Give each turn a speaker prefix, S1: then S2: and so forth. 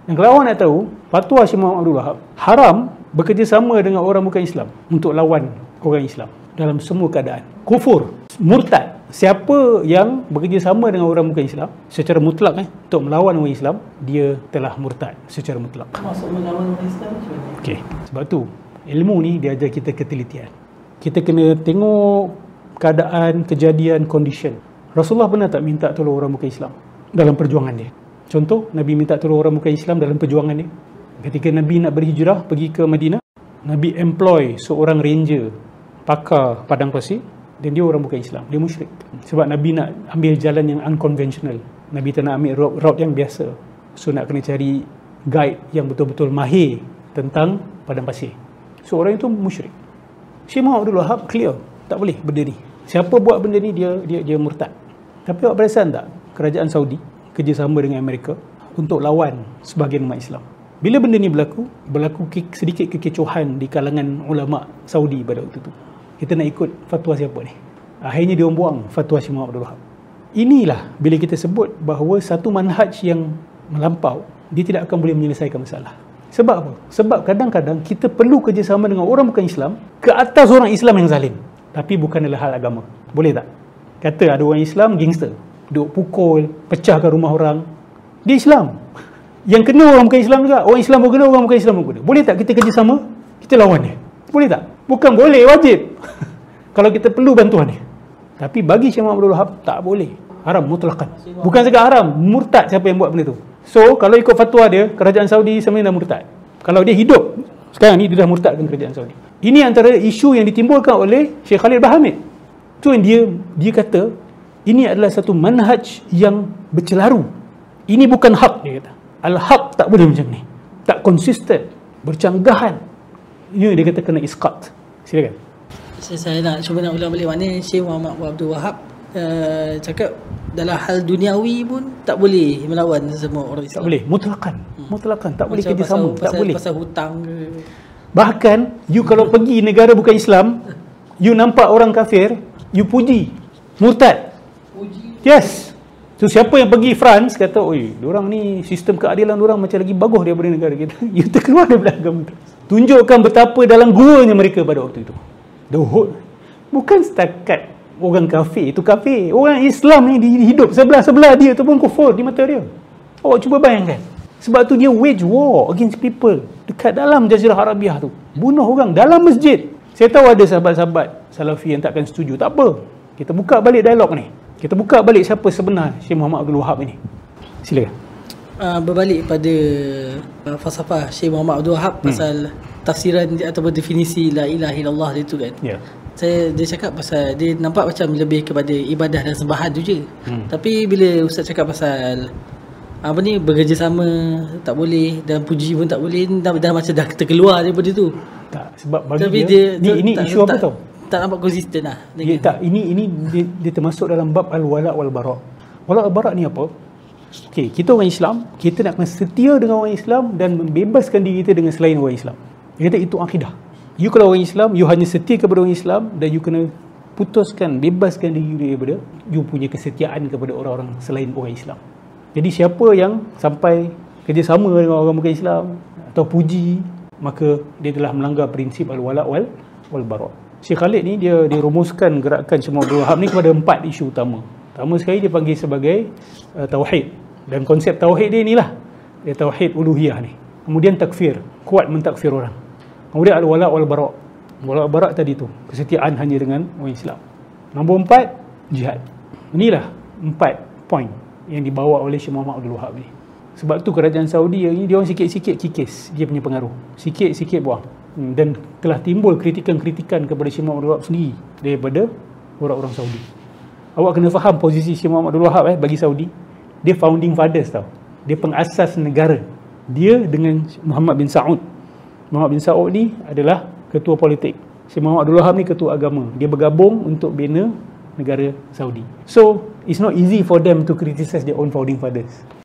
S1: Dan kalau awak nak tahu, fatwa Syekh Muhammad Abdul Wahab haram bekerjasama dengan orang bukan Islam untuk lawan orang Islam dalam semua keadaan. Kufur, murtad. Siapa yang bekerjasama dengan orang bukan Islam secara mutlak untuk melawan orang Islam, dia telah murtad secara mutlak.
S2: Maksud melawan orang Islam macam mana?
S1: Okey, sebab tu ilmu ni dia ajar kita ketelitian. Kita kena tengok keadaan, kejadian, condition. Rasulullah pernah tak minta tolong orang bukan Islam dalam perjuangan dia? Contoh, Nabi minta tolong orang bukan Islam dalam perjuangan dia. Ketika Nabi nak berhijrah pergi ke Madinah, Nabi employ seorang ranger, pakar padang pasir, dan dia orang bukan Islam, dia musyrik. Sebab Nabi nak ambil jalan yang unconventional. Nabi tak nak ambil route yang biasa. So nak kena cari guide yang betul-betul mahir tentang padang pasir. So orang itu musyrik. Syekh Muhammad Abdul Wahab clear, tak boleh benda ni. Siapa buat benda ni dia murtad. Tapi awak perasan tak, kerajaan Saudi kerjasama dengan Amerika untuk lawan sebahagian umat Islam. Bila benda ni berlaku sedikit kekecohan di kalangan ulama Saudi pada waktu itu. Kita nak ikut fatwa siapa ni? Akhirnya dia buang fatwa Syekh Muhammad Abdul Wahab. Inilah bila kita sebut bahawa satu manhaj yang melampau, dia tidak akan boleh menyelesaikan masalah. Sebab apa? Sebab kadang-kadang kita perlu kerjasama dengan orang bukan Islam ke atas orang Islam yang zalim. Tapi bukan adalah hal agama. Boleh tak? Kata ada orang Islam gangster, duk pukul, pecahkan rumah orang. Dia Islam. Yang kena orang bukan Islam juga. Orang Islam pun kena, orang bukan Islam pun kena. Boleh tak kita kerjasama? Kita lawan dia. Boleh tak? Bukan boleh, wajib. Kalau kita perlu bantuan dia. Tapi bagi Syekh Muhammad Abdul Wahab, tak boleh. Haram, mutlakan. Bukan sekadar haram, murtad siapa yang buat benda tu. So, kalau ikut fatwa dia, kerajaan Saudi sebenarnya dah murtad. Kalau dia hidup, sekarang ni dia dah murtadkan kerajaan Saudi. Ini antara isu yang ditimbulkan oleh Syekh Khalid Bahamid. Tu yang dia kata, ini adalah satu manhaj yang bercelaru. Ini bukan hak, dia kata. Al-haq tak boleh macam ni. Tak konsisten, bercanggahan. Ini dia kata kena isqat. Silakan.
S2: Saya nak cuba nak ulang balik maknanya Syekh Muhammad Abdul Wahab cakap dalam hal duniawi pun tak boleh melawan semua orang Islam.
S1: Tak boleh, mutlakan. Mutlakan, tak boleh kerjasama, tak boleh.
S2: Pasal hutang ke.
S1: Bahkan you kalau pergi negara bukan Islam, you nampak orang kafir, you puji, murtad.
S2: Puji.
S1: Yes. So siapa yang pergi France kata, oi, diorang ni sistem keadilan diorang macam lagi bagus daripada negara kita. You terkeluar daripada agama tu. Tunjukkan betapa dalam guanya mereka pada waktu itu. Bukan setakat orang kafir itu kafir. Orang Islam yang hidup sebelah-sebelah dia tu pun kufur di mata dia. Awak cuba bayangkan. Sebab tu dia wage war against people dekat dalam Jazirah Arabiah tu. Bunuh orang dalam masjid. Saya tahu ada sahabat-sahabat Salafi yang takkan setuju. Tak apa. Kita buka balik dialog ni. Kita buka balik siapa sebenar Syekh Muhammad Abdul Wahab ini. Silakan.
S2: Berbalik pada falsafah Syekh Muhammad Abdul Wahab pasal tafsiran ataupun definisi la ilaha illallah dia tu kan. Ya. Dia cakap pasal dia nampak macam lebih kepada ibadah dan sembahan tu je. Tapi bila ustaz cakap pasal apa ni bekerjasama tak boleh dan puji pun tak boleh, dah macam dah terkeluar daripada tu.
S1: Tak, sebab bagi dia ini isu apa tau?
S2: Tak nampak konsisten lah.
S1: Ini dia termasuk dalam bab al-wala' wal-bara'. Wala' wal-bara' ni apa? Okey, kita orang Islam, kita nak kena setia dengan orang Islam dan membebaskan diri kita dengan selain orang Islam. Dia kata itu akidah. You kalau orang Islam, you hanya setia kepada orang Islam dan you kena putuskan, bebaskan diri daripada you punya kesetiaan kepada orang-orang selain orang Islam. Jadi siapa yang sampai kerjasama dengan orang bukan Islam atau puji, maka dia telah melanggar prinsip al-wala' wal-bara'. Syekh Khalid ni dia rumuskan gerakan Syekh Muhammad Abdul Wahab ni kepada 4 isu utama. Pertama sekali dia panggil sebagai tauhid. Dan konsep tauhid dia inilah. Dia tauhid uluhiyah ni. Kemudian takfir, kuat mentakfir orang. Kemudian al-wala' wal-bara'. Wala' wal-bara' tadi tu, kesetiaan hanya dengan orang Islam. Nombor 4, jihad. Inilah 4 poin yang dibawa oleh Syekh Muhammad Abdul Wahab ni. Sebab tu kerajaan Saudi ni dia orang sikit-sikit kikis dia punya pengaruh. Sikit-sikit buang. Dan telah timbul kritikan-kritikan kepada Syekh Muhammad Abdul Wahab sendiri daripada orang-orang Saudi. Awak kena faham posisi Syekh Muhammad Abdul Wahab bagi Saudi. Dia founding fathers tau. Dia pengasas negara. Dia dengan Muhammad bin Saud. Muhammad bin Saud ni adalah ketua politik. Syekh Muhammad Abdul Wahab ni ketua agama. Dia bergabung untuk bina negara Saudi. So, it's not easy for them to criticize their own founding fathers.